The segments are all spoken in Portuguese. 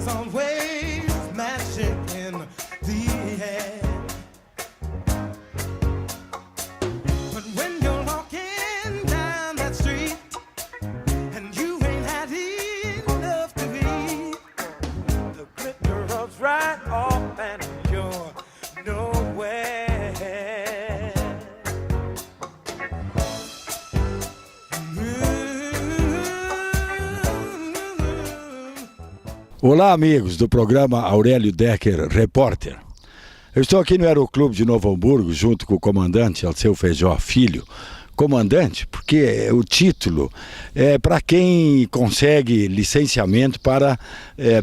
There's always magic in the air. But when you're walking down that street and you ain't had enough to eat, the glitter rubs right off and you're nowhere. Olá, amigos do programa Aurélio Decker Repórter. Eu estou aqui no Aeroclube de Novo Hamburgo, junto com o comandante Alceu Feijó Filho. Comandante, porque o título é para quem consegue licenciamento para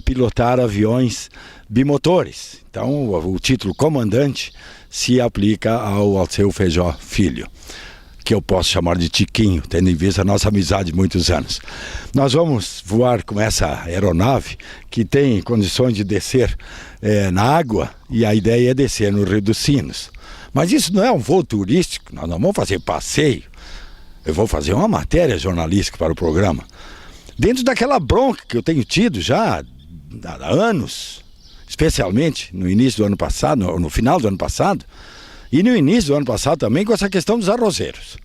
pilotar aviões bimotores. Então, o título comandante se aplica ao Alceu Feijó Filho, que eu posso chamar de Tiquinho, tendo em vista a nossa amizade de muitos anos. Nós vamos voar com essa aeronave que tem condições de descer na água, e a ideia é descer no Rio dos Sinos. Mas isso não é um voo turístico, nós não vamos fazer passeio. Eu vou fazer uma matéria jornalística para o programa, dentro daquela bronca que eu tenho tido já há anos, especialmente no início do ano passado, no final do ano passado, e no início do ano passado também, com essa questão dos arrozeiros.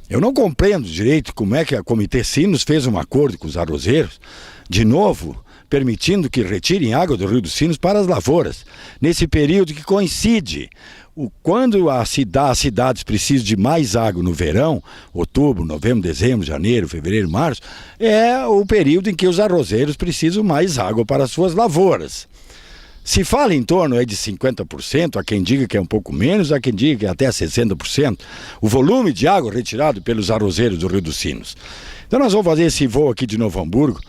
Eu não compreendo direito como é que a Comitê Sinos fez um acordo com os arrozeiros, de novo, permitindo que retirem água do Rio dos Sinos para as lavouras, nesse período que coincide quando as cidades precisam de mais água no verão, outubro, novembro, dezembro, janeiro, fevereiro, março, é o período em que os arrozeiros precisam mais água para as suas lavouras. Se fala em torno de 50%, há quem diga que é um pouco menos, há quem diga que é até 60%, o volume de água retirado pelos arrozeiros do Rio dos Sinos. Então nós vamos fazer esse voo aqui de Novo Hamburgo,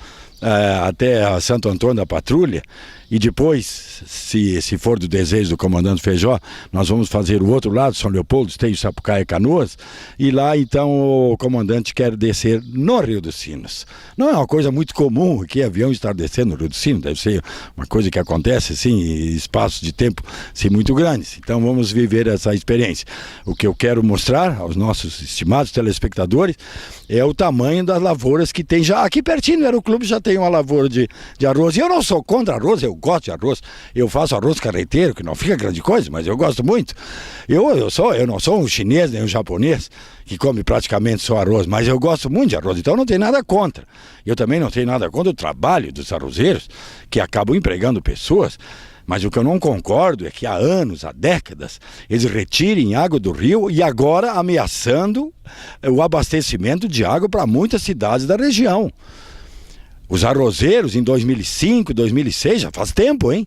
até Santo Antônio da Patrulha, e depois, se for do desejo do comandante Feijó, nós vamos fazer o outro lado, São Leopoldo, Esteio, Sapucaia e Canoas, e lá então o comandante quer descer no Rio dos Sinos. Não é uma coisa muito comum que avião estar descendo no Rio dos Sinos, deve ser uma coisa que acontece assim, em espaços de tempo assim, muito grandes. Então vamos viver essa experiência. O que eu quero mostrar aos nossos estimados telespectadores é o tamanho das lavouras que tem já aqui pertinho no Aeroclube, já tem uma lavoura de arroz. E eu não sou contra arroz, eu gosto de arroz. Eu faço arroz carreteiro, que não fica grande coisa, mas eu gosto muito. Eu não sou um chinês nem um japonês que come praticamente só arroz, mas eu gosto muito de arroz, então não tenho nada contra. Eu também não tenho nada contra o trabalho dos arrozeiros, que acabam empregando pessoas. Mas o que eu não concordo é que há anos, há décadas, eles retirem água do rio e agora ameaçando o abastecimento de água para muitas cidades da região. Os arrozeiros em 2005, 2006, já faz tempo, hein?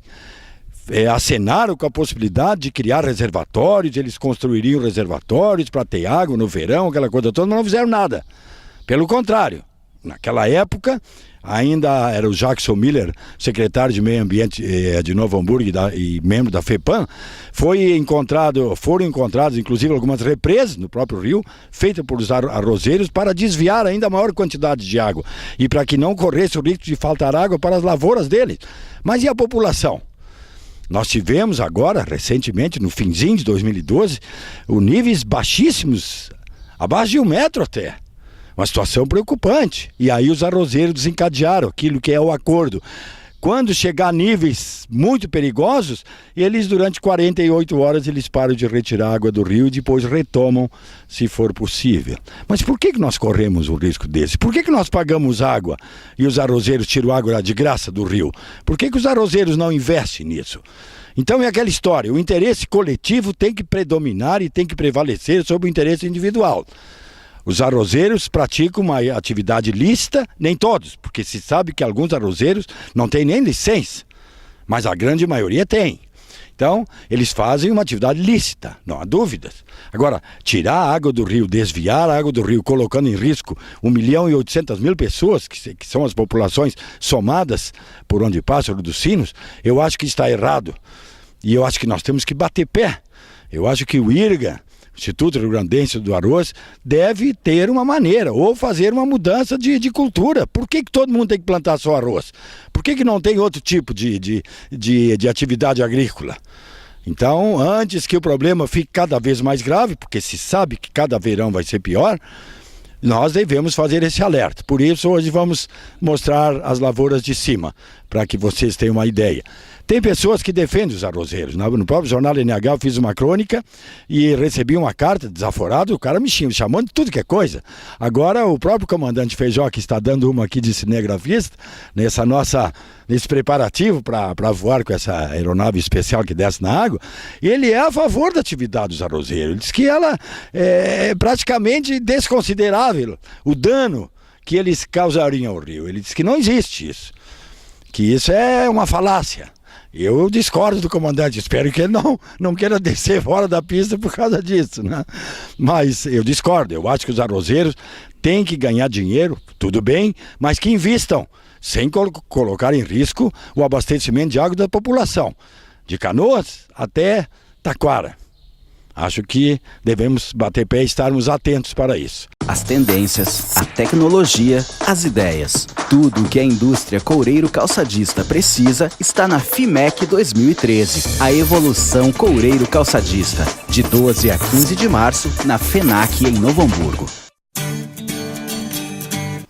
Acenaram com a possibilidade de criar reservatórios, eles construiriam reservatórios para ter água no verão, aquela coisa toda, mas não fizeram nada. Pelo contrário, naquela época, ainda era o Jackson Miller, secretário de Meio Ambiente de Novo Hamburgo e membro da FEPAM, foram encontrados inclusive algumas represas no próprio rio, feitas por os arrozeiros para desviar ainda maior quantidade de água e para que não corresse o risco de faltar água para as lavouras deles. Mas e a população? Nós tivemos agora, recentemente, no finzinho de 2012, níveis baixíssimos, abaixo de 1 metro até. Uma situação preocupante. E aí os arrozeiros desencadearam aquilo que é o acordo. Quando chegar a níveis muito perigosos, eles durante 48 horas eles param de retirar água do rio e depois retomam, se for possível. Mas por que nós corremos um risco desse? Por que nós pagamos água e os arrozeiros tiram água de graça do rio? Por que os arrozeiros não investem nisso? Então é aquela história, o interesse coletivo tem que predominar e tem que prevalecer sobre o interesse individual. Os arrozeiros praticam uma atividade lícita, nem todos, porque se sabe que alguns arrozeiros não têm nem licença, mas a grande maioria tem. Então, eles fazem uma atividade lícita, não há dúvidas. Agora, tirar a água do rio, desviar a água do rio, colocando em risco 1.800.000 pessoas, que são as populações somadas por onde passa o Rio dos Sinos, eu acho que está errado. E eu acho que nós temos que bater pé. Eu acho que o IRGA, Instituto Rio Grandense do Arroz, deve ter uma maneira, ou fazer uma mudança de cultura. Por que todo mundo tem que plantar só arroz? Por que não tem outro tipo de atividade agrícola? Então, antes que o problema fique cada vez mais grave, porque se sabe que cada verão vai ser pior, nós devemos fazer esse alerta. Por isso, hoje vamos mostrar as lavouras de cima, para que vocês tenham uma ideia. Tem pessoas que defendem os arrozeiros. No próprio jornal NH eu fiz uma crônica e recebi uma carta desaforada, o cara me chamando de tudo que é coisa. Agora o próprio comandante Feijó, que está dando uma aqui de cinegrafista, nesse preparativo para voar com essa aeronave especial que desce na água, ele é a favor da atividade dos arrozeiros. Ele diz que ela é praticamente desconsiderável, o dano que eles causariam ao rio. Ele diz que não existe isso, que isso é uma falácia. Eu discordo do comandante, espero que ele não queira descer fora da pista por causa disso, né? Mas eu discordo, eu acho que os arrozeiros têm que ganhar dinheiro, tudo bem, mas que invistam, sem colocar em risco o abastecimento de água da população, de Canoas até Taquara. Acho que devemos bater pé e estarmos atentos para isso. As tendências, a tecnologia, as ideias. Tudo o que a indústria coureiro-calçadista precisa está na FIMEC 2013. A evolução coureiro-calçadista. De 12 a 15 de março, na FENAC em Novo Hamburgo.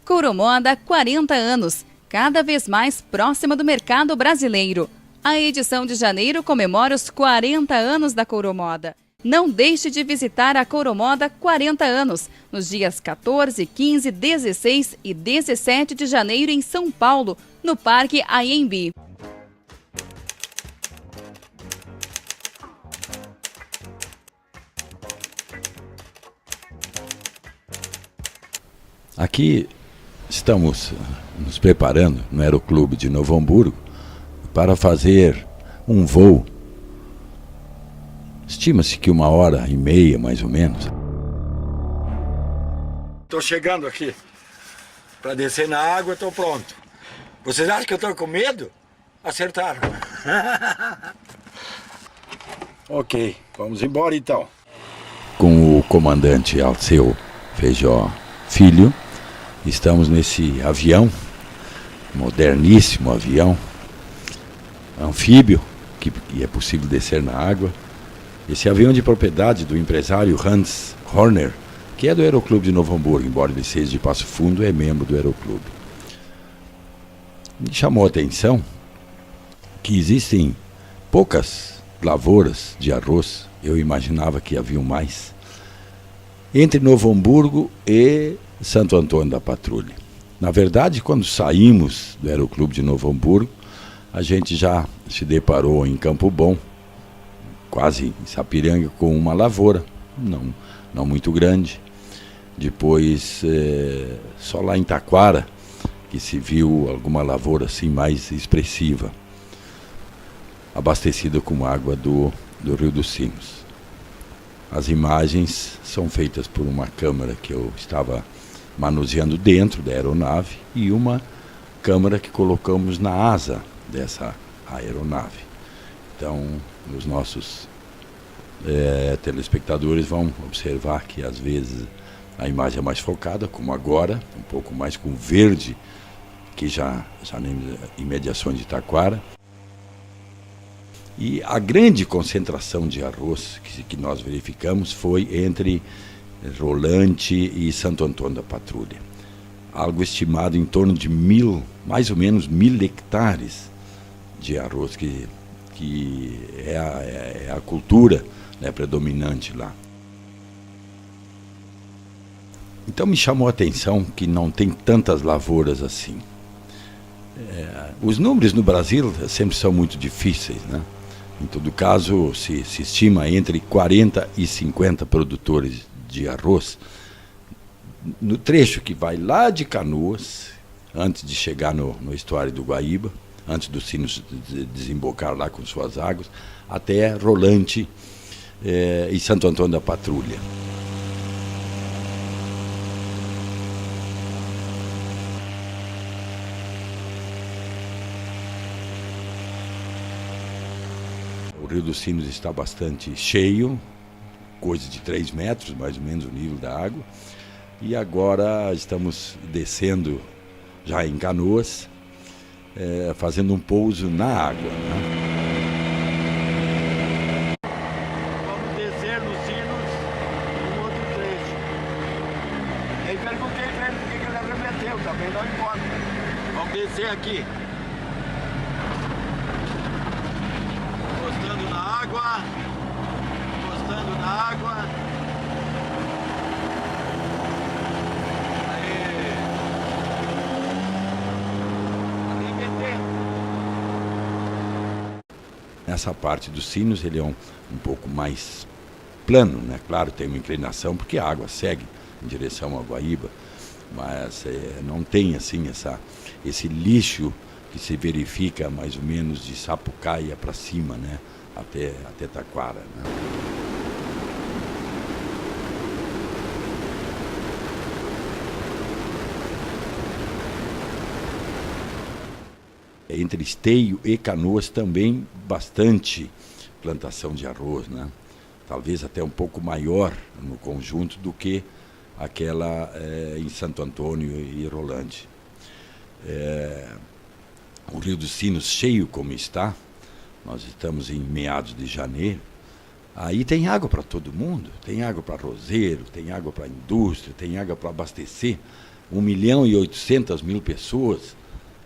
Couromoda 40 anos, cada vez mais próxima do mercado brasileiro. A edição de janeiro comemora os 40 anos da Couromoda. Não deixe de visitar a Couromoda 40 anos, nos dias 14, 15, 16 e 17 de janeiro em São Paulo, no Parque Anhembi. Aqui estamos nos preparando no Aeroclube de Novo Hamburgo para fazer um voo. Estima-se que 1h30, mais ou menos. Estou chegando aqui para descer na água, estou pronto. Vocês acham que eu estou com medo? Acertaram. Ok, vamos embora então. Com o comandante Alceu Feijó Filho, estamos nesse avião, moderníssimo avião, anfíbio, que é possível descer na água. Esse avião de propriedade do empresário Hans Horner, que é do Aeroclube de Novo Hamburgo, embora ele seja de Passo Fundo, é membro do Aeroclube. Me chamou a atenção que existem poucas lavouras de arroz, eu imaginava que haviam mais, entre Novo Hamburgo e Santo Antônio da Patrulha. Na verdade, quando saímos do Aeroclube de Novo Hamburgo, a gente já se deparou em Campo Bom, quase em Sapiranga, com uma lavoura, não muito grande. Depois, só lá em Taquara, que se viu alguma lavoura assim mais expressiva, abastecida com água do Rio dos Sinos. As imagens são feitas por uma câmera que eu estava manuseando dentro da aeronave e uma câmera que colocamos na asa dessa aeronave. Então, os nossos telespectadores vão observar que às vezes a imagem é mais focada, como agora, um pouco mais com verde, que já em imediações de Taquara. E a grande concentração de arroz que nós verificamos foi entre Rolante e Santo Antônio da Patrulha. Algo estimado em torno de mais ou menos 1.000 hectares de arroz, que é a cultura, né, predominante lá. Então me chamou a atenção que não tem tantas lavouras assim. Os números no Brasil sempre são muito difíceis, né? Em todo caso, se estima entre 40 e 50 produtores de arroz no trecho que vai lá de Canoas, antes de chegar no estuário do Guaíba, antes do Sinos desembocar lá com suas águas, até Rolante e Santo Antônio da Patrulha. O Rio dos Sinos está bastante cheio, coisa de 3 metros, mais ou menos, o nível da água. E agora estamos descendo já em Canoas, fazendo um pouso na água, né? Vamos descer nos Sinos um outro trecho. Aí perguntei para ele por que ele arremeteu, também não importa. Vamos descer aqui. água, encostando na água. Aí. Arrebentando. Essa parte dos sinos ele é um pouco mais plano, né? Claro, tem uma inclinação porque a água segue em direção ao Guaíba, mas não tem assim esse lixo que se verifica mais ou menos de Sapucaia para cima, né? Até Taquara, né? Entre Esteio e Canoas também bastante plantação de arroz, né? Talvez até um pouco maior no conjunto do que aquela em Santo Antônio e Rolante. O Rio dos Sinos cheio como está, nós estamos em meados de janeiro, aí tem água para todo mundo, tem água para arrozeiro, tem água para indústria, tem água para abastecer 1.800.000 pessoas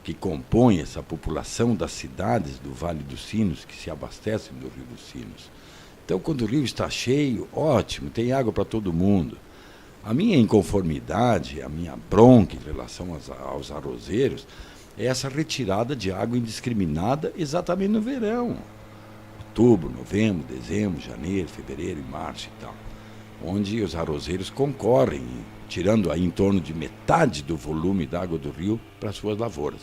que compõem essa população das cidades do Vale dos Sinos, que se abastecem do Rio dos Sinos. Então, quando o rio está cheio, ótimo, tem água para todo mundo. A minha inconformidade, a minha bronca em relação aos arrozeiros é essa retirada de água indiscriminada exatamente no verão. Outubro, novembro, dezembro, janeiro, fevereiro e março e tal. Onde os arrozeiros concorrem, tirando aí em torno de metade do volume da água do rio para as suas lavouras.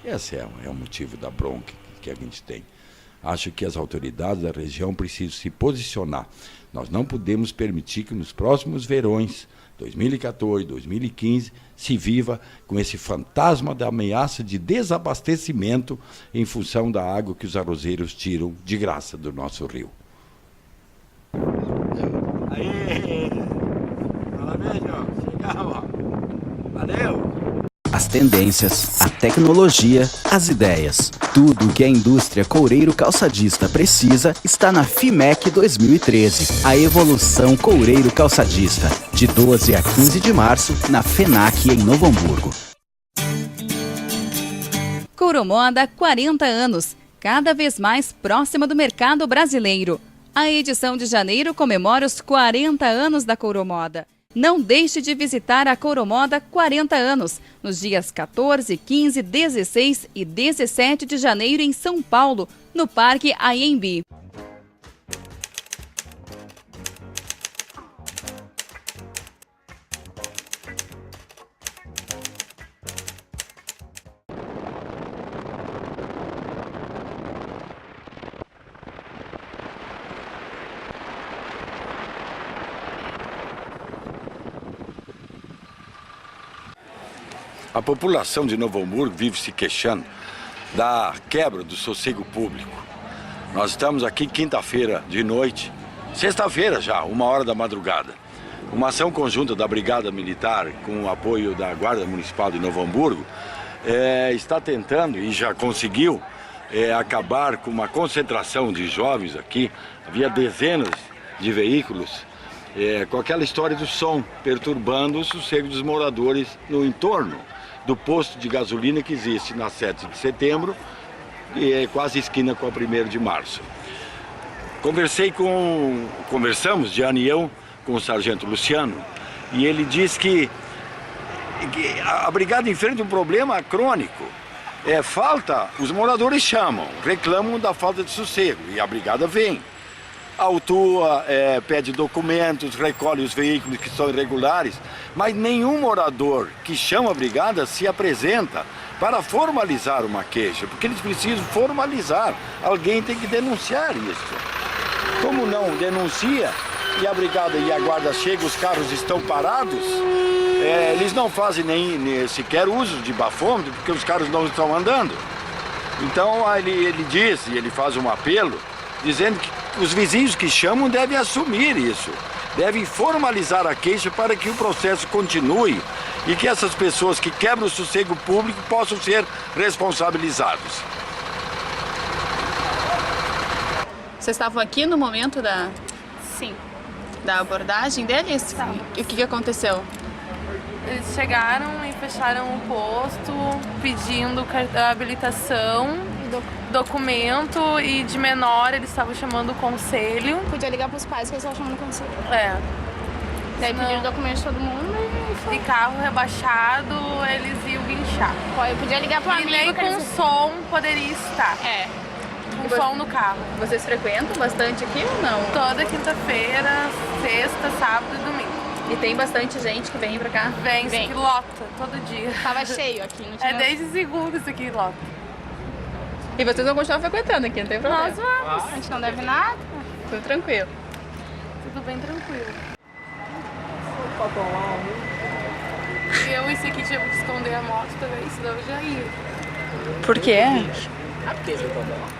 Esse é o motivo da bronca que a gente tem. Acho que as autoridades da região precisam se posicionar. Nós não podemos permitir que nos próximos verões, 2014, 2015, se viva com esse fantasma da ameaça de desabastecimento em função da água que os arrozeiros tiram de graça do nosso rio. Aí, parabéns, ó. Chegamos, ó. Valeu! As tendências, a tecnologia, as ideias. Tudo o que a indústria coureiro calçadista precisa está na FIMEC 2013. A evolução coureiro calçadista. De 12 a 15 de março, na FENAC em Novo Hamburgo. Couromoda 40 anos, cada vez mais próxima do mercado brasileiro. A edição de janeiro comemora os 40 anos da Couromoda. Não deixe de visitar a Couromoda 40 anos, nos dias 14, 15, 16 e 17 de janeiro em São Paulo, no Parque Anhembi. A população de Novo Hamburgo vive se queixando da quebra do sossego público. Nós estamos aqui quinta-feira de noite, sexta-feira já, 1h da madrugada. Uma ação conjunta da Brigada Militar com o apoio da Guarda Municipal de Novo Hamburgo está tentando e já conseguiu acabar com uma concentração de jovens aqui. Havia dezenas de veículos com aquela história do som, perturbando o sossego dos moradores no entorno do posto de gasolina que existe na 7 de setembro, e é quase esquina com a 1º de março. Conversamos, Diane e eu, com o sargento Luciano, e ele diz que a brigada enfrenta um problema crônico. Os moradores chamam, reclamam da falta de sossego, e a brigada vem. Autua, pede documentos, recolhe os veículos que são irregulares, mas nenhum morador que chama a brigada se apresenta para formalizar uma queixa, porque eles precisam formalizar. Alguém tem que denunciar isso. Como não denuncia, e a brigada e a guarda chegam, os carros estão parados, eles não fazem nem sequer uso de bafômetro, porque os carros não estão andando. Então ele diz, e ele faz um apelo, dizendo que os vizinhos que chamam devem assumir isso, devem formalizar a queixa para que o processo continue e que essas pessoas que quebram o sossego público possam ser responsabilizados. Vocês estavam aqui no momento da abordagem deles? E o que aconteceu? Eles chegaram e fecharam o posto pedindo habilitação documento e de menor eles estavam chamando o conselho. Podia ligar pros pais que eles estavam chamando o conselho. É. Daí Não. pediram documento de todo mundo E carro rebaixado, eles iam guinchar. eu podia ligar pro E amigo nem que com eles... som poderia estar. É. Com som no carro. Vocês frequentam bastante aqui ou não? Toda quinta-feira, sexta, sábado e domingo. E tem bastante gente que vem pra cá? Vem, isso Vem. aqui lota todo dia. Tava cheio aqui, não tinha... É desde segunda isso aqui lota. E vocês vão continuar frequentando aqui, não tem problema? Nós vamos, a gente não deve nada. Tudo tranquilo. Tudo bem tranquilo. Eu esse aqui tive que esconder a moto também, senão eu já ia. Por quê? Eles incomodam.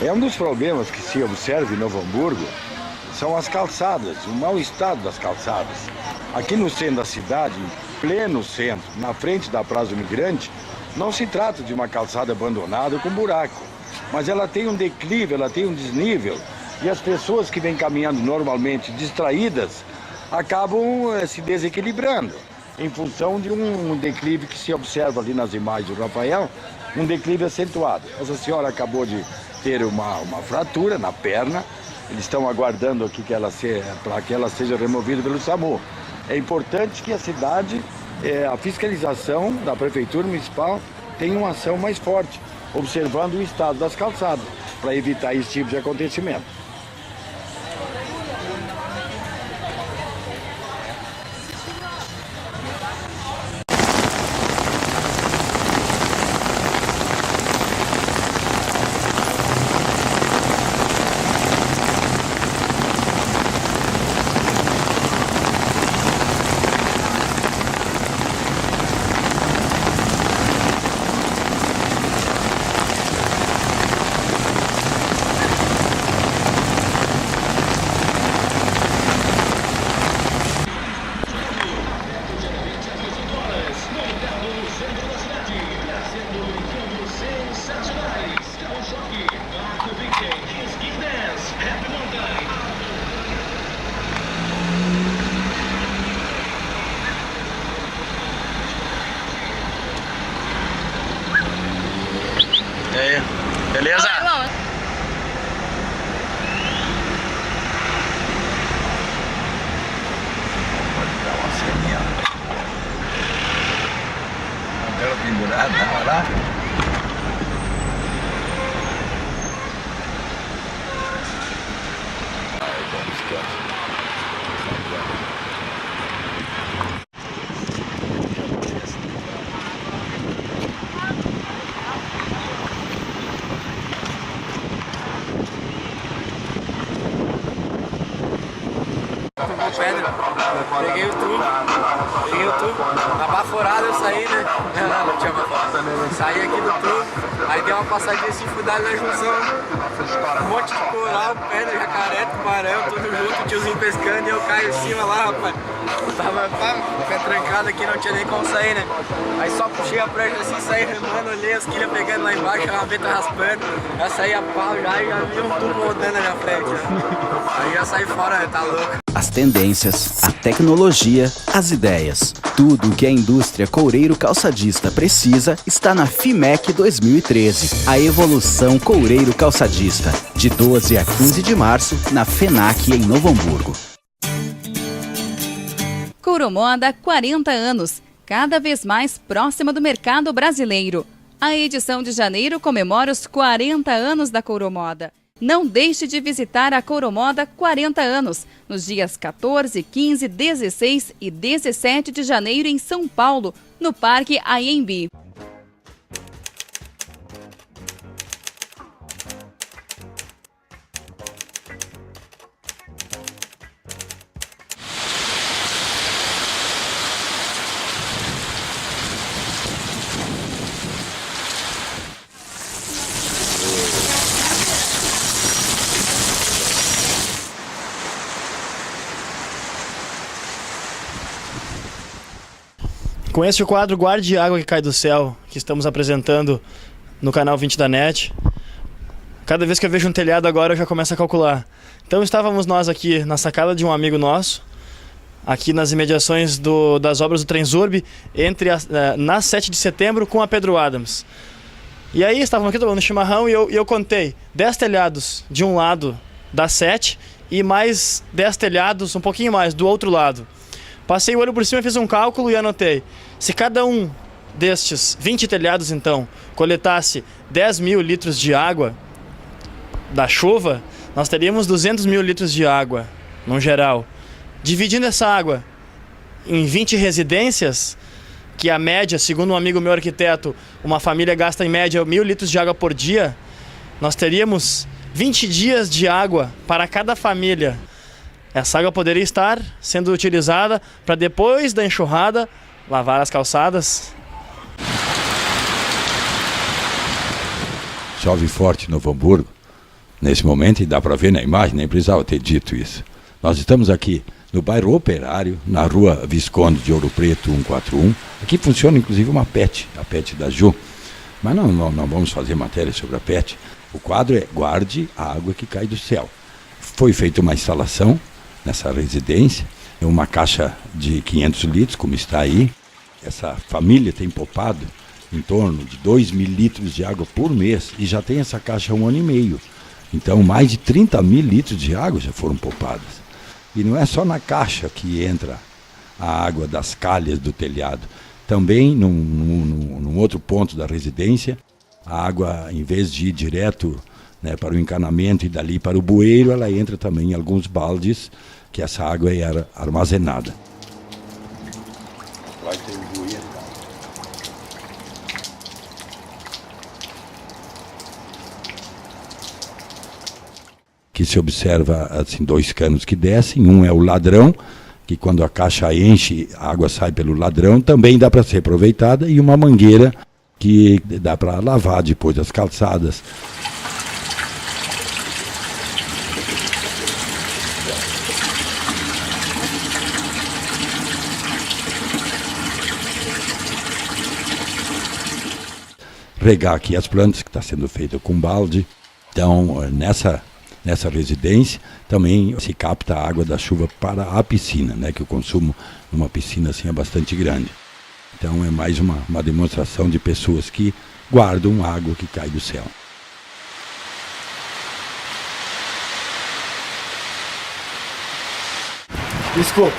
É um dos problemas que se observa em Novo Hamburgo, são as calçadas, o mau estado das calçadas. Aqui no centro da cidade, em pleno centro, na frente da Praça do Imigrante, não se trata de uma calçada abandonada com buraco, mas ela tem um declive, ela tem um desnível, e as pessoas que vêm caminhando normalmente distraídas acabam se desequilibrando em função de um declive que se observa ali nas imagens do Rafael, um declive acentuado. Essa senhora acabou de ter uma fratura na perna, eles estão aguardando aqui para que ela seja removida pelo SAMU. É importante que a cidade, a fiscalização da Prefeitura Municipal tenha uma ação mais forte, observando o estado das calçadas, para evitar esse tipo de acontecimento. E aí, beleza? Pode dar uma ceninha. Cabelo pendurado, vai lá. Pedra, peguei o tubo, na baforada eu saí, né? Não tinha baforada. Saí aqui do tubo, aí dei uma passadinha assim, fui dar na junção, um monte de coral, pedra, jacaré, tubarão, tudo junto, tiozinho pescando e eu caio em cima lá, rapaz. Tava pé trancado aqui, não tinha nem como sair, né? Aí só puxei a prancha assim, saí remando, olhei as quilhas pegando lá embaixo, a rabeta raspando, já saí a pau já e já vi um tubo rodando na minha frente, né? Aí já saí fora, né? Tá louco. As tendências, a tecnologia, as ideias. Tudo o que a indústria coureiro calçadista precisa está na FIMEC 2013. A evolução coureiro calçadista. De 12 a 15 de março, na FENAC em Novo Hamburgo. Couromoda há 40 anos, cada vez mais próxima do mercado brasileiro. A edição de janeiro comemora os 40 anos da Couromoda. Não deixe de visitar a Couromoda 40 anos, nos dias 14, 15, 16 e 17 de janeiro em São Paulo, no Parque AMB. Com este quadro Guarde Água que Cai do Céu, que estamos apresentando no canal 20 da NET, cada vez que eu vejo um telhado agora eu já começo a calcular. Então estávamos nós aqui na sacada de um amigo nosso, aqui nas imediações das obras do Transurb, na 7 de setembro com a Pedro Adams. E aí estávamos aqui tomando chimarrão e eu contei 10 telhados de um lado da 7 e mais 10 telhados, um pouquinho mais, do outro lado. Passei o olho por cima, fiz um cálculo e anotei. Se cada um destes 20 telhados, então, coletasse 10 mil litros de água da chuva, nós teríamos 200 mil litros de água, no geral. Dividindo essa água em 20 residências, que a média, segundo um amigo meu arquiteto, uma família gasta em média 1.000 litros de água por dia, nós teríamos 20 dias de água para cada família. Essa água poderia estar sendo utilizada para, depois da enxurrada, lavar as calçadas. Chove forte em Novo Hamburgo, nesse momento, e dá para ver na imagem, nem precisava ter dito isso. Nós estamos aqui no bairro Operário, na rua Visconde de Ouro Preto 141. Aqui funciona inclusive uma PET, a PET da Ju. Mas não vamos fazer matéria sobre a PET. O quadro é Guarde a Água que Cai do Céu. Foi feita uma instalação nessa residência, uma caixa de 500 litros, como está aí. Essa família tem poupado em torno de 2.000 litros de água por mês e já tem essa caixa há 1 ano e meio. Então mais de 30.000 litros de água já foram poupadas. E não é só na caixa que entra a água das calhas do telhado. Também, num outro ponto da residência, a água, em vez de ir direto, né, para o encanamento e dali para o bueiro, ela entra também em alguns baldes, que essa água era armazenada. Vai ter um bueiro. Que se observa assim 2 canos que descem, um é o ladrão, que quando a caixa enche, a água sai pelo ladrão, também dá para ser aproveitada, e uma mangueira que dá para lavar depois das calçadas. Regar aqui as plantas, que está sendo feito com balde. Então, nessa residência também se capta a água da chuva para a piscina, né, que o consumo numa piscina assim é bastante grande. Então é mais uma demonstração de pessoas que guardam água que cai do céu. Desculpe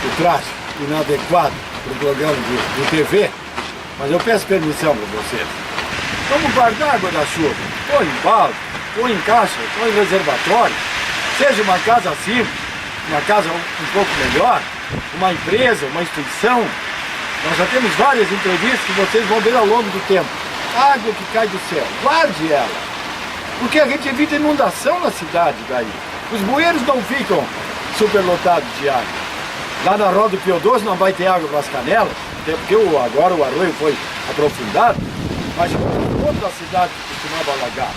o traje inadequado para o programa de TV, mas eu peço permissão para vocês. Vamos guardar a água da chuva, ou em balde, ou em caixa, ou em reservatório. Seja uma casa simples, uma casa um pouco melhor, uma empresa, uma instituição. Nós já temos várias entrevistas que vocês vão ver ao longo do tempo. Água que cai do céu, guarde ela. Porque a gente evita inundação na cidade daí. Os bueiros não ficam superlotados de água. Lá na Roda do Pio 12 não vai ter água para as canelas, até porque agora o arroio foi aprofundado, mas toda a cidade costumava alagar.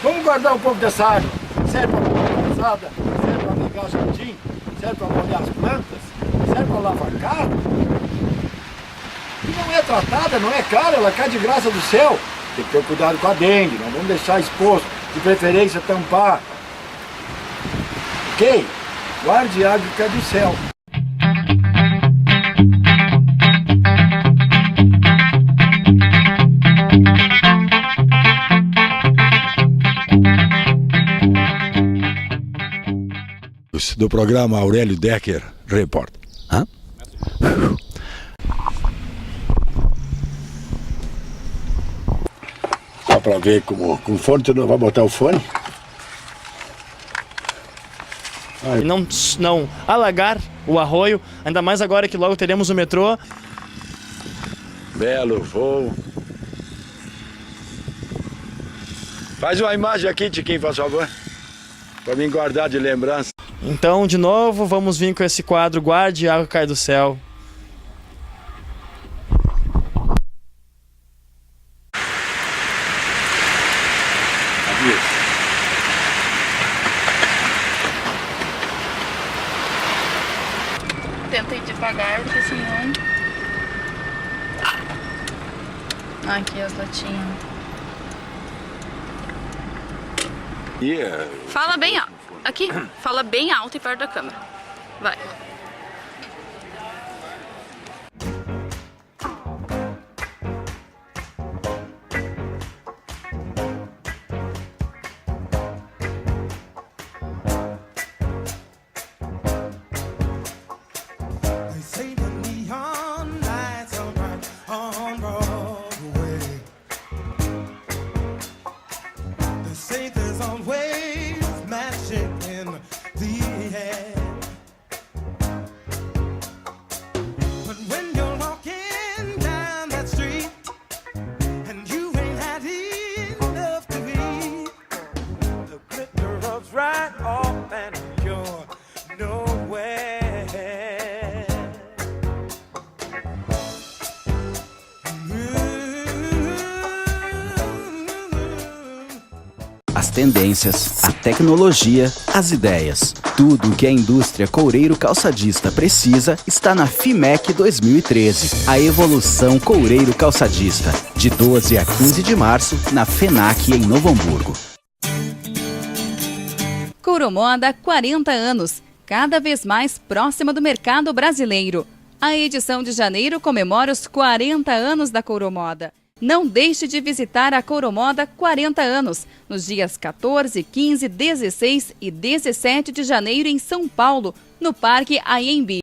Vamos guardar um pouco dessa água. Serve para molhar a calçada, serve para regar jardim, serve para molhar as plantas, serve para lavar carro. E não é tratada, não é cara, ela cai de graça do céu. Tem que ter cuidado com a dengue, não vamos deixar exposto, de preferência tampar. Ok? Guarde água que cai do céu. Do programa Aurélio Decker Report. Hã? Só para ver como com fone, tu não vai botar o fone? Não alagar o arroio, ainda mais agora que logo teremos o metrô. Belo voo. Faz uma imagem aqui, Tiquinho, por favor, para mim guardar de lembrança. Então, de novo, vamos vir com esse quadro Guarde a Água que Cai do Céu. Tenta ir devagar, porque senão... Aqui as latinhas. E, Fala bem alto. Aqui, fala bem alto e perto da câmera. Vai. They say the neon lights are bright on Broadway. They say there's always magic in the air. But when you're walking down that street and you ain't had enough to eat, the glitter rubs right off and you're nowhere. As tendências, a tecnologia, as ideias. Tudo o que a indústria coureiro calçadista precisa está na FIMEC 2013. A evolução coureiro calçadista. De 12 a 15 de março, na FENAC em Novo Hamburgo. Couromoda 40 anos, cada vez mais próxima do mercado brasileiro. A edição de janeiro comemora os 40 anos da Couromoda. Não deixe de visitar a Couromoda 40 anos, nos dias 14, 15, 16 e 17 de janeiro em São Paulo, no Parque Anhembi.